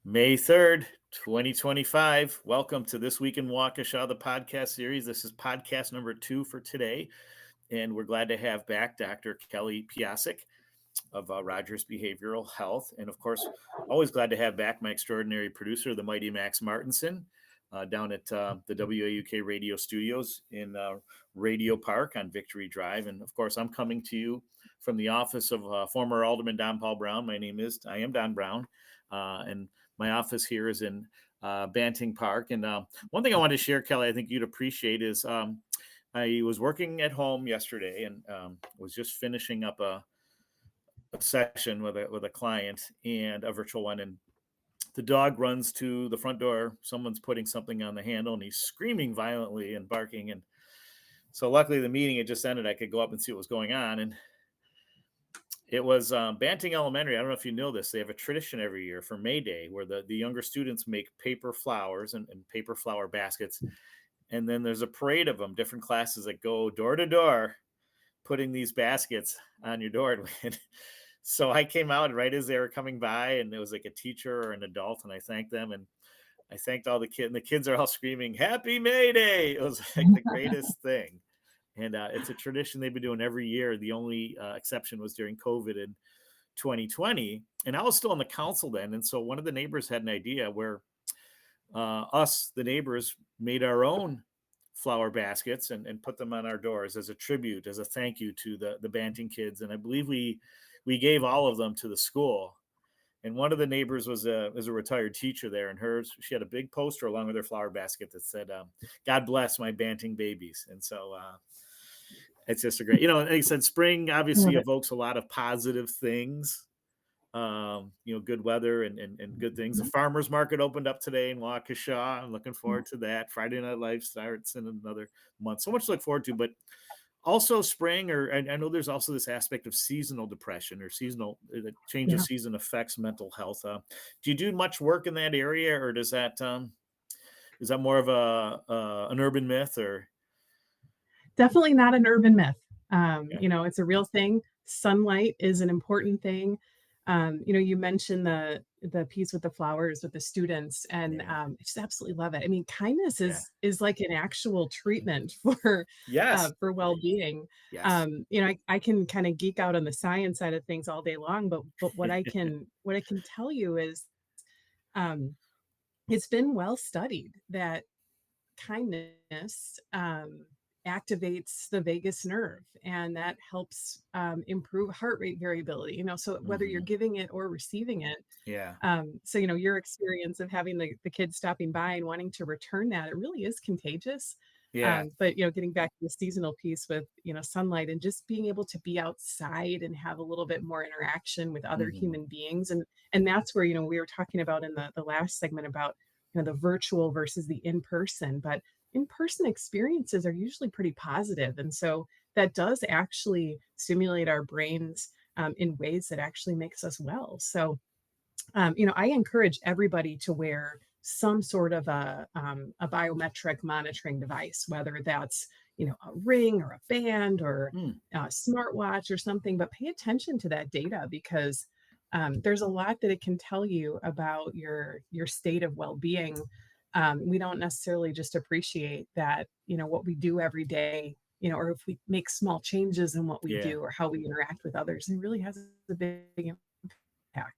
May 3rd, 2025. Welcome to This Week in Waukesha, the podcast series. This is podcast number 2 for today. And we're glad to have back Dr. Kelly Piacsek of Rogers Behavioral Health. And of course, always glad to have back my extraordinary producer, the mighty Max Martinson, down at the WAUK radio studios in Radio Park on Victory Drive. And of course, I'm coming to you from the office of former Alderman Don Paul Brown. I am Don Brown. And my office here is in Banting Park. And one thing I wanted to share, Kelly, I think you'd appreciate is I was working at home yesterday and was just finishing up a session with a client and a virtual one. And the dog runs to the front door. Someone's putting something on the handle and he's screaming violently and barking. And so luckily the meeting had just ended. I could go up and see what was going on. And it was Banting Elementary. I don't know if you know this. They have a tradition every year for May Day where the younger students make paper flowers and paper flower baskets. And then there's a parade of them, different classes that go door to door, putting these baskets on your door. So I came out right as they were coming by, and it was like a teacher or an adult, and I thanked them, and I thanked all the kids, and the kids are all screaming, "Happy May Day!" It was like the greatest thing. And it's a tradition they've been doing every year. The only exception was during COVID in 2020. And I was still on the council then. And so one of the neighbors had an idea where the neighbors, made our own flower baskets and put them on our doors as a tribute, as a thank you to the Banting kids. And I believe we gave all of them to the school. And one of the neighbors was a retired teacher there, and she had a big poster along with her flower basket that said, "God bless my Banting babies." And so it's just a great, like I said, spring obviously evokes a lot of positive things, good weather and good things. The farmers market opened up today in Waukesha. I'm looking forward to that. Friday Night Live starts in another month. So much to look forward to, but also spring, and I know there's also this aspect of seasonal depression or the change of season affects mental health. Do you do much work in that area, or is that more of an urban myth? Or Definitely not an urban myth. It's a real thing. Sunlight is an important thing. You mentioned the piece with the flowers with the students, and I just absolutely love it. I mean, kindness is like an actual treatment Yes. for well-being. Yes. I can kind of geek out on the science side of things all day long, but what I can tell you is, it's been well studied that kindness activates the vagus nerve, and that helps improve heart rate variability. So whether you're giving it or receiving it, Yeah. your experience of having the kids stopping by and wanting to return that, it really is contagious. Yeah. But getting back to the seasonal piece with sunlight and just being able to be outside and have a little bit more interaction with other human beings, and that's where we were talking about in the last segment about the virtual versus the in person, but in-person experiences are usually pretty positive. And so that does actually stimulate our brains in ways that actually makes us well. So, I encourage everybody to wear some sort of a biometric monitoring device, whether that's, a ring or a band or a smartwatch or something, but pay attention to that data because there's a lot that it can tell you about your state of well-being. We don't necessarily just appreciate that, what we do every day, or if we make small changes in what we Yeah. do or how we interact with others, it really has a big impact.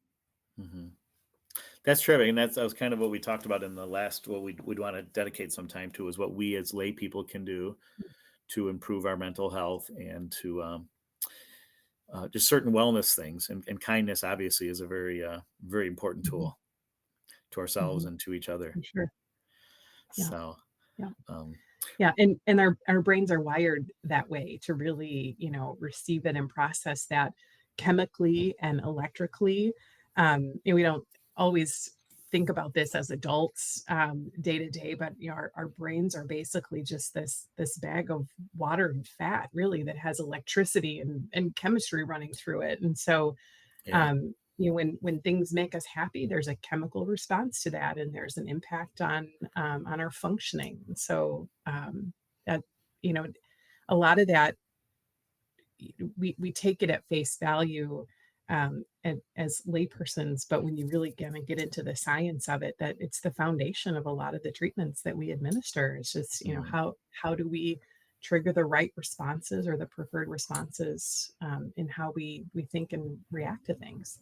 That's terrific, and that was kind of what we talked about in the last. What we'd want to dedicate some time to is what we as lay people can do to improve our mental health and to just certain wellness things. And kindness, obviously, is a very important Mhm, tool to ourselves mhm, and to each other. for sure. Yeah, So, yeah, um, yeah, and our brains are wired that way to really, receive it and process that chemically and electrically. We don't always think about this as adults, day to day, but our brains are basically just this bag of water and fat, really, that has electricity and chemistry running through it. And so, yeah. when things make us happy, there's a chemical response to that, and there's an impact on our functioning. And so, that you know, a lot of that we take it at face value, and as laypersons, but when you really kind of get into the science of it, that it's the foundation of a lot of the treatments that we administer. It's just, Mm, how do we trigger the right responses or the preferred responses in how we think and react to things.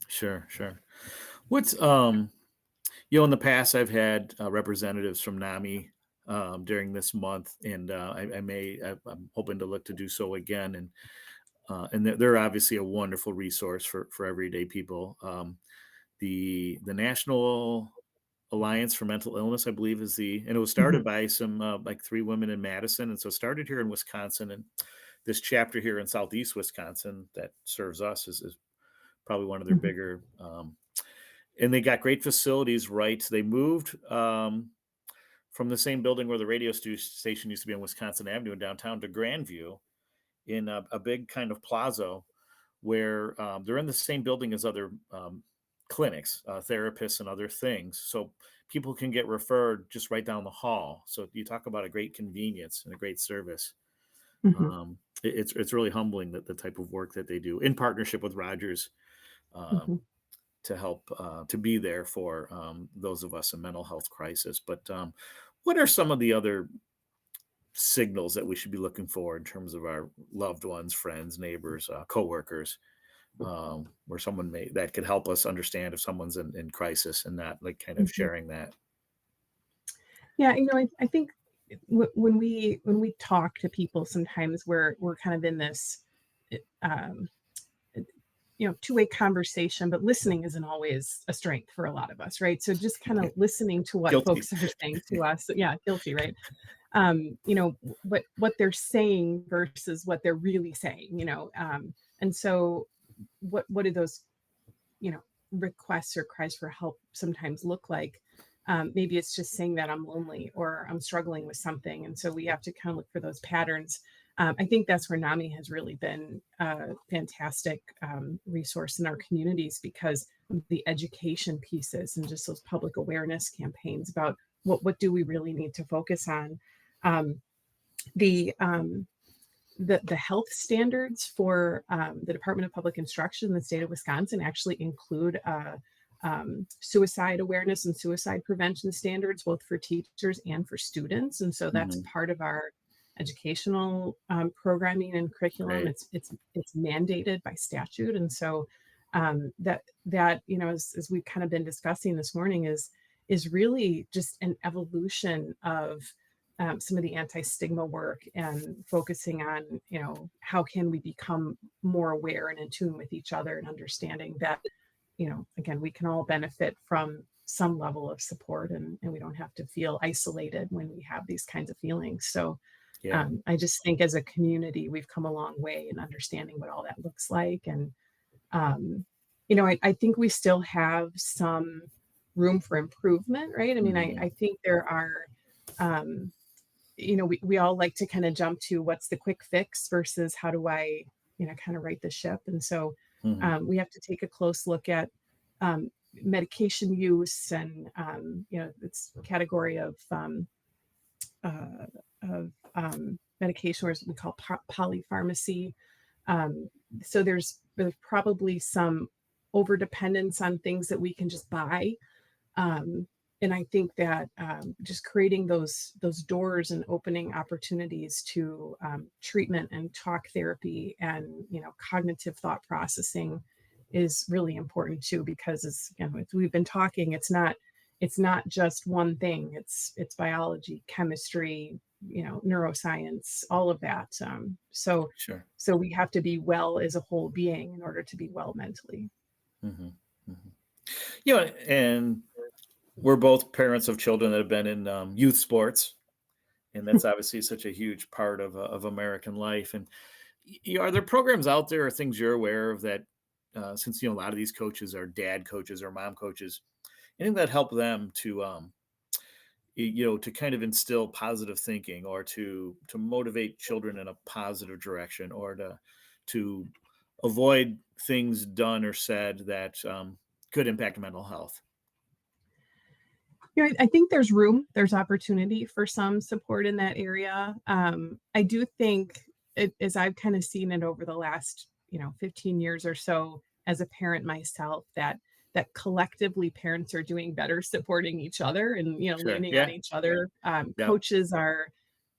sure, sure. What's in the past I've had representatives from NAMI during this month, and I'm hoping to look to do so again. And they're obviously a wonderful resource for everyday people. The National Alliance for Mental Illness, I believe, and it was started Mhm, by some like three women in Madison, and so it started here in Wisconsin, and this chapter here in Southeast Wisconsin that serves us is probably one of their mhm, bigger. And they got great facilities. Right, they moved from the same building where the station used to be on Wisconsin Avenue in downtown to Grandview in a big kind of plaza where they're in the same building as other clinics, therapists, and other things. So people can get referred just right down the hall. So you talk about a great convenience and a great service. mhm, It's really humbling that the type of work that they do in partnership with Rogers mhm, to help to be there for those of us in mental health crisis. But what are some of the other signals that we should be looking for in terms of our loved ones, friends, neighbors, coworkers, where someone may that could help us understand if someone's in crisis and not like kind of mhm. sharing that. Yeah, I think when we talk to people, sometimes we're kind of in this, um, two-way conversation, but listening isn't always a strength for a lot of us, right? So just kind of listening to what Guilty. folks are saying to us. Yeah, guilty, right? What they're saying versus what they're really saying, and so what do those, you know, requests or cries for help sometimes look like? Maybe it's just saying that I'm lonely or I'm struggling with something. And so we have to kind of look for those patterns. I think that's where NAMI has really been a fantastic resource in our communities, because of the education pieces and just those public awareness campaigns about what do we really need to focus on. Um, the the health standards for the Department of Public Instruction in the state of Wisconsin actually include suicide awareness and suicide prevention standards, both for teachers and for students. And so that's Mhm. part of our educational programming and curriculum. Right. It's mandated by statute, and so that as we've kind of been discussing this morning, is really just an evolution of some of the anti-stigma work and focusing on, how can we become more aware and in tune with each other, and understanding that, again, we can all benefit from some level of support, and we don't have to feel isolated when we have these kinds of feelings. So Yeah. I just think as a community, we've come a long way in understanding what all that looks like. And, I think we still have some room for improvement, right? I mean, Mhm. I think there are, um, we all like to kind of jump to what's the quick fix versus how do I, kind of right the ship. And so Mhm. we have to take a close look at medication use, and it's a category uh, of medication, or what we call polypharmacy. Um, so there's probably some over dependence on things that we can just buy, and I think that just creating those doors and opening opportunities to treatment and talk therapy and cognitive thought processing is really important too. Because as we've been talking, it's not just one thing. It's biology, chemistry, neuroscience, all of that. Sure. So we have to be well as a whole being in order to be well mentally. Mhm. Mhm. And we're both parents of children that have been in youth sports, and that's obviously such a huge part of American life. And are there programs out there or things you're aware of that, since a lot of these coaches are dad coaches or mom coaches, anything that help them to to kind of instill positive thinking or to motivate children in a positive direction or to avoid things done or said that could impact mental health. I think there's opportunity for some support in that area. I do think, as I've kind of seen it over the last, 15 years or so, as a parent myself that collectively parents are doing better supporting each other and, Sure. leaning on Yeah. each other. Yep. Coaches are,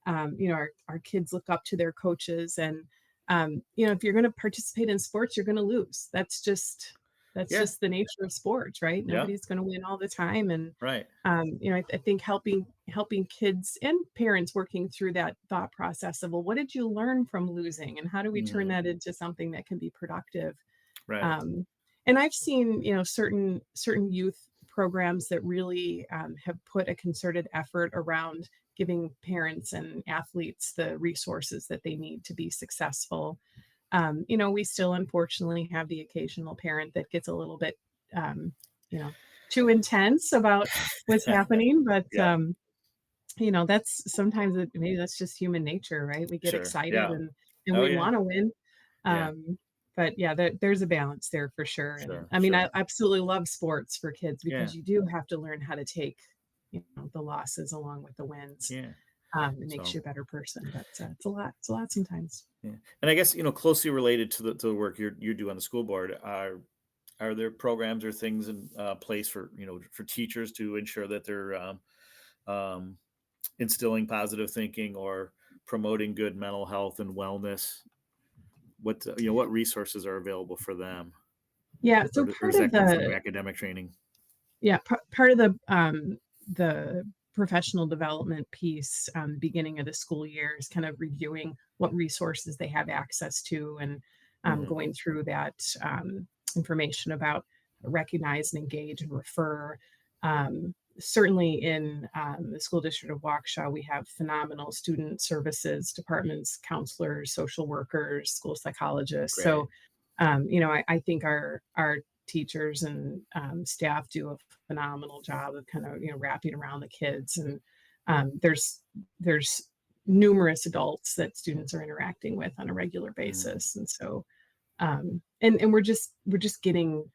our kids look up to their coaches, and if you're going to participate in sports, you're going to lose. That's Yeah. just the nature of sports, right? Yeah. Nobody's going to win all the time, and Right. I think helping kids and parents working through that thought process of, well, what did you learn from losing, and how do we turn Hmm. that into something that can be productive? Right. Um, and I've seen, certain youth programs that really have put a concerted effort around giving parents and athletes the resources that they need to be successful. We still unfortunately have the occasional parent that gets a little bit, um, you know, too intense about what's happening, but Yeah. that's sometimes maybe that's just human nature, right? We get Sure. excited Yeah. and Oh we yeah. want to win. Yeah. Um, but yeah, there's a balance there for sure. And Sure. I mean, I Sure. absolutely love sports for kids Yeah. because you do have to learn how to take, the losses along with the wins. Yeah. It makes So you a better person, but it's a lot. It's a lot sometimes. yeah. And I guess, closely related to the work you do on the school board, are there programs or things in place for for teachers to ensure that they're um, instilling positive thinking or promoting good mental health and wellness? What resources are available for them, Yeah. So or part does of that come from the academic training? Yeah, part of the professional development piece, beginning of the school year is kind of reviewing what resources they have access to and Hmm. going through that information about recognize and engage and refer. Certainly in the school district of Waukesha, we have phenomenal student services departments, counselors, social workers, school psychologists. Great. So, I think our teachers and staff do a phenomenal job of kind of wrapping around the kids, and there's numerous adults that students are interacting with on a regular Mhm. basis, and so and we're just getting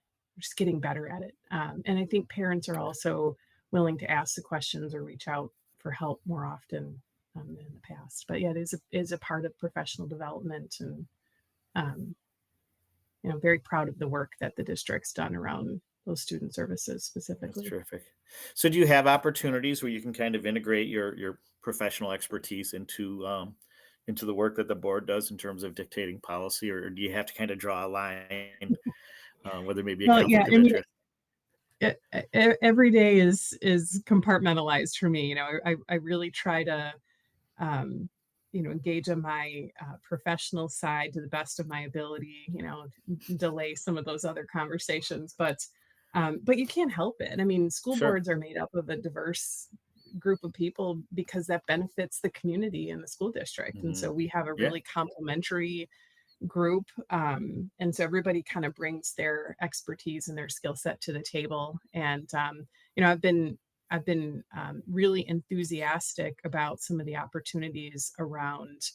better at it, and I think parents are also willing to ask the questions or reach out for help more often than in the past. But yeah, it is a part of professional development, and um, very proud of the work that the district's done around those student services That's specifically. terrific. So, do you have opportunities where you can kind of integrate your professional expertise into the work that the board does in terms of dictating policy, or do you have to kind of draw a line, where there may be a Well, yeah, conflict of I mean, interest? every day is compartmentalized for me. I really try to um, engage on my professional side to the best of my ability. Delay some of those other conversations, but you can't help it. I mean, school Sure. boards are made up of a diverse group of people because that benefits the community and the school district, and Hmm. so we have a Yeah. really complementary group, and so everybody kind of brings their expertise and their skill set to the table. And I've been really enthusiastic about some of the opportunities around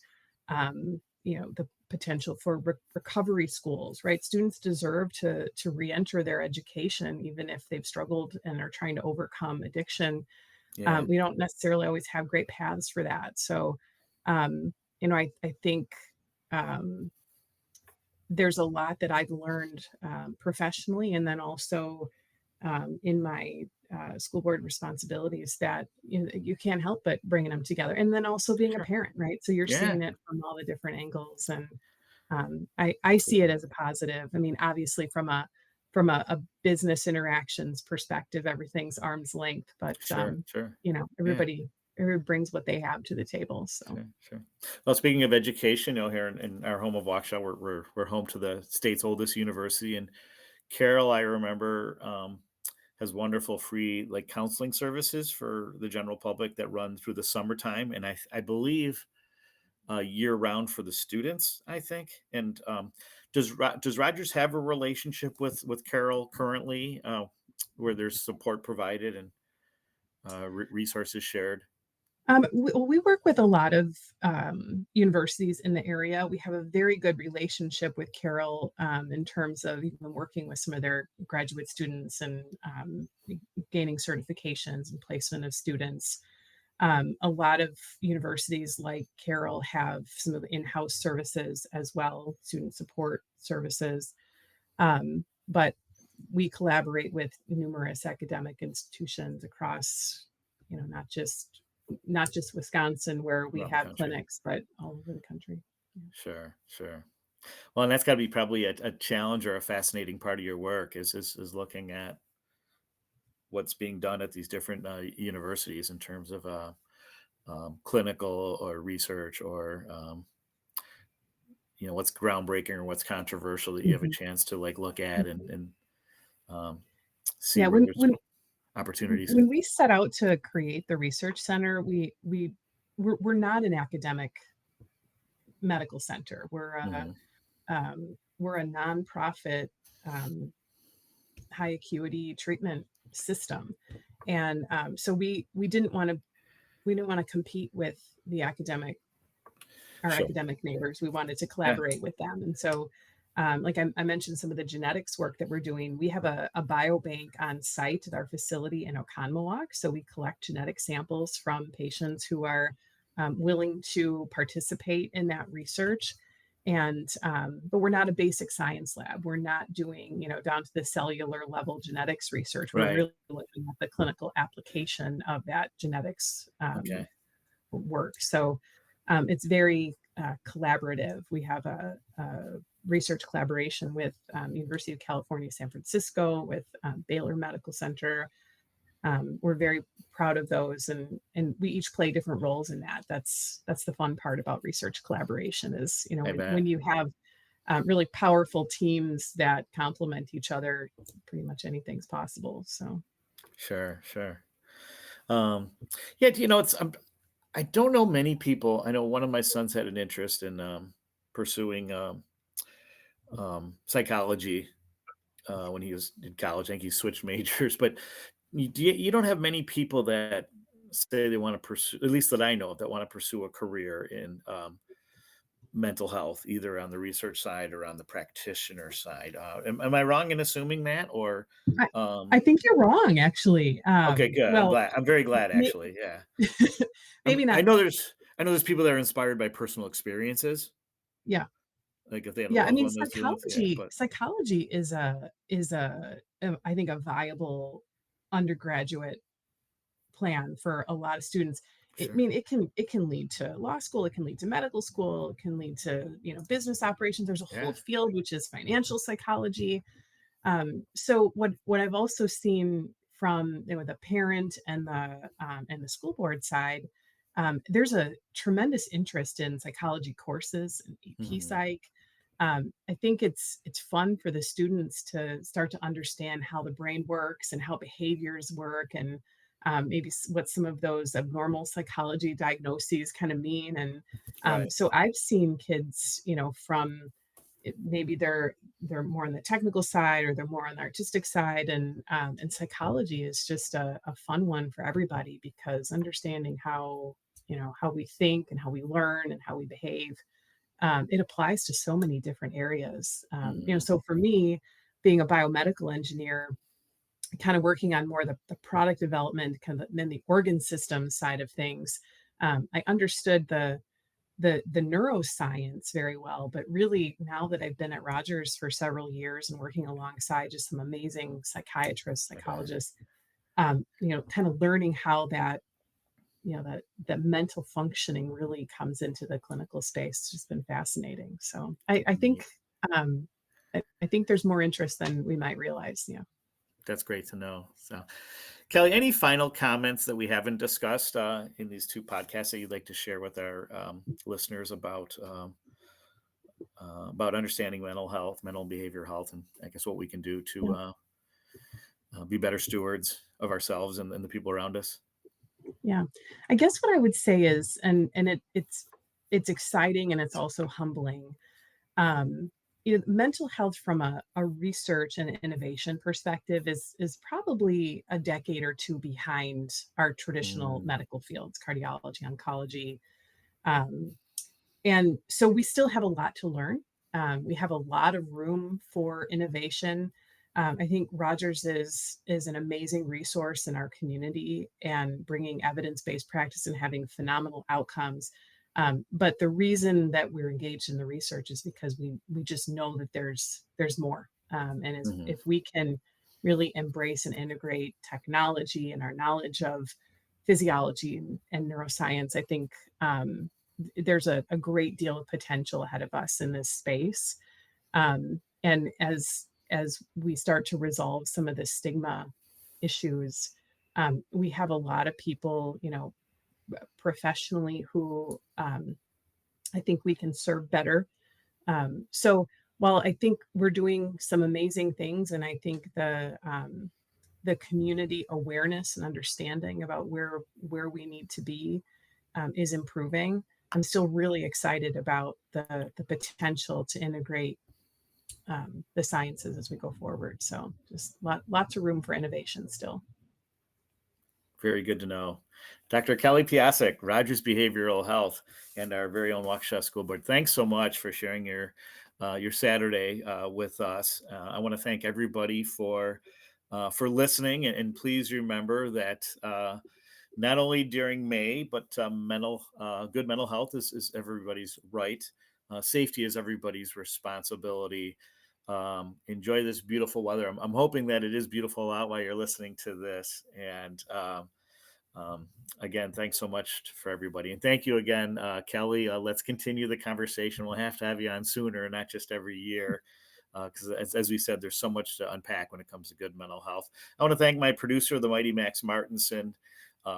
the potential for recovery schools. Right, students deserve to reenter their education even if they've struggled and are trying to overcome addiction. Yeah. We don't necessarily always have great paths for that. So I think um, there's a lot that I've learned professionally, and then also in my school board responsibilities that you can't help but bringing them together. And then also being a Sure. parent, right? So you're Yeah. seeing it from all the different angles, and I see it as a positive. I mean, obviously from a business interactions perspective, everything's arm's length, but Sure. Sure. Yeah. everybody brings what they have to the table. So Sure, sure. Well, speaking of education, here in our home of Waukesha, we're home to the state's oldest university, and Carol, I remember, has wonderful free like counseling services for the general public that run through the summertime, and I believe year round for the students. I think. And does Rogers have a relationship with Carol currently, where there's support provided and resources shared? we work with a lot of universities in the area. We have a very good relationship with Carroll in terms of even working with some of their graduate students and gaining certifications and placement of students. A lot of universities like Carroll have some of the in-house services as well, student support services. But we collaborate with numerous academic institutions across, not just Wisconsin where we around the have country. clinics, but all over the country. Yeah. Sure, sure. Well, and that's got to be probably a challenge or a fascinating part of your work is looking at what's being done at these different universities in terms of clinical or research or what's groundbreaking or what's controversial that you have a Mhm, chance to like look at mhm. and um, see Yeah, where when there's when opportunities. when we set out to create the research center, we're not an academic medical center. Hmm. We're a nonprofit, um, high acuity treatment system, and so we didn't want to compete with the academic our Sure. academic neighbors. We wanted to Yeah. collaborate with them. And so, like I mentioned, some of the genetics work that we're doing, we have a biobank on site at our facility in Oconomowoc. So we collect genetic samples from patients who are willing to participate in that research. And but we're not a basic science lab. We're not doing, down to the cellular level genetics research. We're Right. really looking at the clinical application of that genetics Okay. work. So it's very collaborative. We have a research collaboration with University of California, San Francisco, with Baylor Medical Center. We're very proud of those, and we each play different roles in that. That's the fun part about research collaboration is I when bet. you have really powerful teams that complement each other, pretty much anything's possible. So Sure. Sure. Um, yeah. It's I don't know many people. I know one of my sons had an interest in pursuing psychology when he was in college. I think he switched majors, but you don't have many people that say they want to pursue, at least that I know of, that want to pursue a career in mental health, either on the research side or on the practitioner side. Am I wrong in assuming that, or I, I um, think you're wrong, actually. okay, good. I'm Well, glad. I'm very glad, may, actually. Yeah. maybe I not. know there's people that are inspired by personal experiences, Yeah. like if they had a Yeah, I loved mean, one that's doing it. Yeah, psychology but psychology is I think a viable undergraduate plan for a lot of students. I sure. mean, it can lead to law school, it can lead to medical school, it can lead to, business operations. There's a whole Yeah. field which is financial psychology. So what I've also seen from the parent and the school board side, there's a tremendous interest in psychology courses and AP Hmm. Psych. I think it's fun for the students to start to understand how the brain works and how behaviors work, and maybe what some of those abnormal psychology diagnoses kind of mean. And Right. so I've seen kids, from maybe they're more on the technical side or they're more on the artistic side, and psychology is just a fun one for everybody because understanding how we think and how we learn and how we behave, it applies to so many different areas. Hmm. So for me, being a biomedical engineer, kind of working on more the product development, kind of then the organ system side of things, I understood the neuroscience very well, but really now that I've been at Rogers for several years and working alongside just some amazing psychiatrists, I bet. psychologists, kind of learning how that mental functioning really comes into the clinical space. It's just been fascinating. So I Yeah, think I think there's more interest than we might realize. Yeah. that's great to know. So, Kelly, any final comments that we haven't discussed in these two podcasts that you'd like to share with our listeners about understanding mental health, mental and behavior health, and I guess what we can do to Yeah. be better stewards of ourselves and the people around us? Yeah. I guess what I would say is, and it's exciting and it's also humbling. Um, Mental health from a research and innovation perspective is probably a decade or two behind our traditional Mm, medical fields, cardiology, oncology. Um, and so we still have a lot to learn. We have a lot of room for innovation. I think Rogers is an amazing resource in our community and bringing evidence-based practice and having phenomenal outcomes. But the reason that we're engaged in the research is because we just know that there's more. And Mhm. if we can really embrace and integrate technology and our knowledge of physiology and neuroscience, I think there's a great deal of potential ahead of us in this space. And as we start to resolve some of the stigma issues, we have a lot of people, professionally who I think we can serve better. So while I think we're doing some amazing things, and I think the community awareness and understanding about where we need to be is improving, I'm still really excited about the potential to integrate the sciences as we go forward. So just lots of room for innovation still. Very good to know. Dr. Kelly Piacsek, Rogers Behavioral Health, and our very own Waukesha School Board. Thanks so much for sharing your Saturday with us. I want to thank everybody for listening, and please remember that not only during May, but good mental health is everybody's right. Safety is everybody's responsibility. Enjoy this beautiful weather. I'm hoping that it is beautiful out while you're listening to this. And again, thanks so much for everybody. And thank you again, Kelly. Let's continue the conversation. We'll have to have you on sooner, not just every year. Because as we said, there's so much to unpack when it comes to good mental health. I want to thank my producer, the mighty Max Martinson,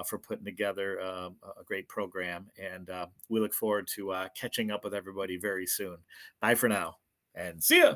for putting together a great program. And we look forward to catching up with everybody very soon. Bye for now, and see ya.